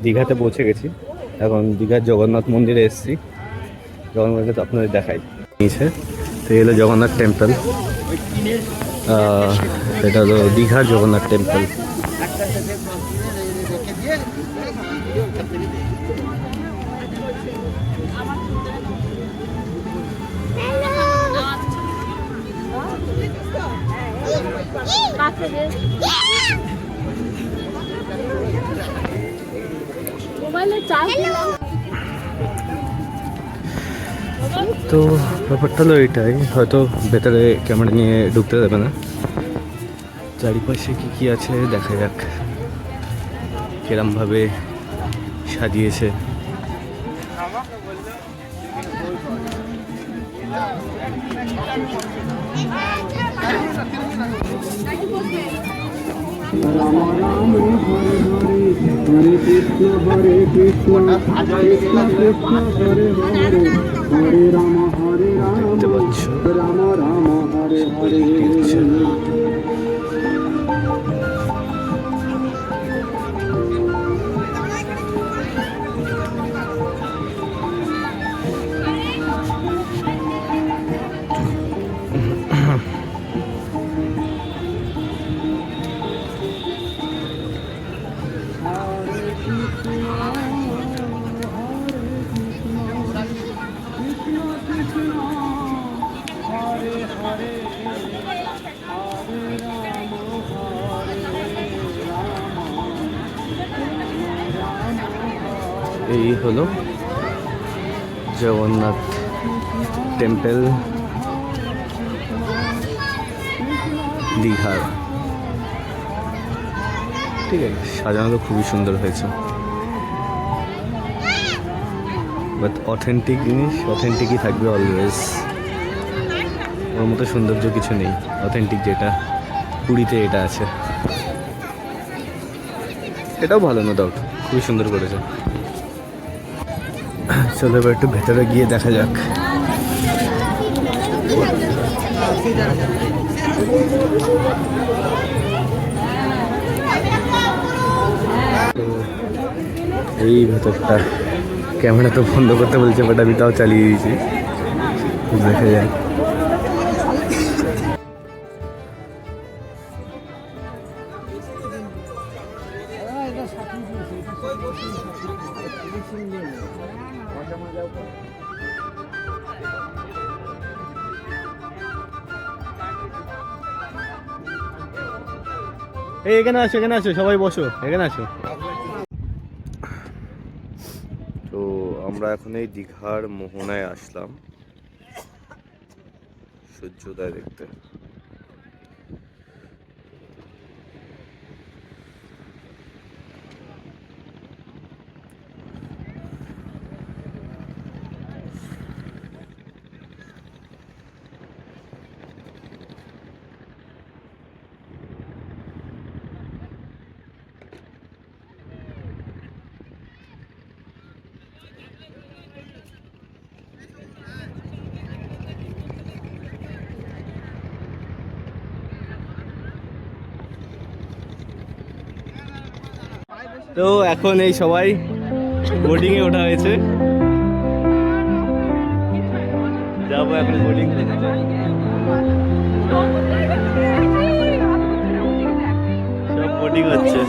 দীঘাতে পৌঁছে গেছি। এখন দীঘার জগন্নাথ মন্দিরে এসেছি। জগন্নাথকে তো আপনাদের দেখাই নিয়েছে। তো এই হলো জগন্নাথ টেম্পল। এটা হলো দীঘার জগন্নাথ টেম্পল। তো ব্যাপারটা হলো এটাই, হয়তো ভেতরে ক্যামেরা নিয়ে ঢুকতে দেবে না। চারিপাশে কি কি আছে দেখা যাক, কিরমভাবে সাজিয়েছে। রাম রাম হরে হরে হরে কৃষ্ণ কৃষ্ণ কৃষ্ণ হরে হরে হরে রাম দেখতে পাচ্ছ রাম রাম হরে হরে। এই হলো জগন্নাথ টেম্পল দীঘার। ঠিক আছে, সাজানো খুবই সুন্দর হয়েছে, বাট অথেন্টিক জিনিস অথেন্টিকই থাকবে অলওয়েজ। ওর মতো সৌন্দর্য কিছু নেই, অথেন্টিক যেটা পুরীতে এটা আছে। এটাও ভালো, নো ডাউট, খুবই সুন্দর করেছে। চলো এবার একটু ভেতরে গিয়ে দেখা যাক। এই ভেতরটা ক্যামেরা তো বন্ধ করতে বলছে, বাট আমি তাও চালিয়ে দিয়েছি, দেখা যাক। এই এখানে আসো, এখানে আসো, সবাই বসো, এখানে আসো। তো আমরা এখন এই দীঘার মোহনায় আসলাম সূর্যোদয় দেখতে। তো এখন এই সবাই বোটিং এ ওঠা হয়েছে, যাবো এখন বোটিং। সব বোটিং হচ্ছে।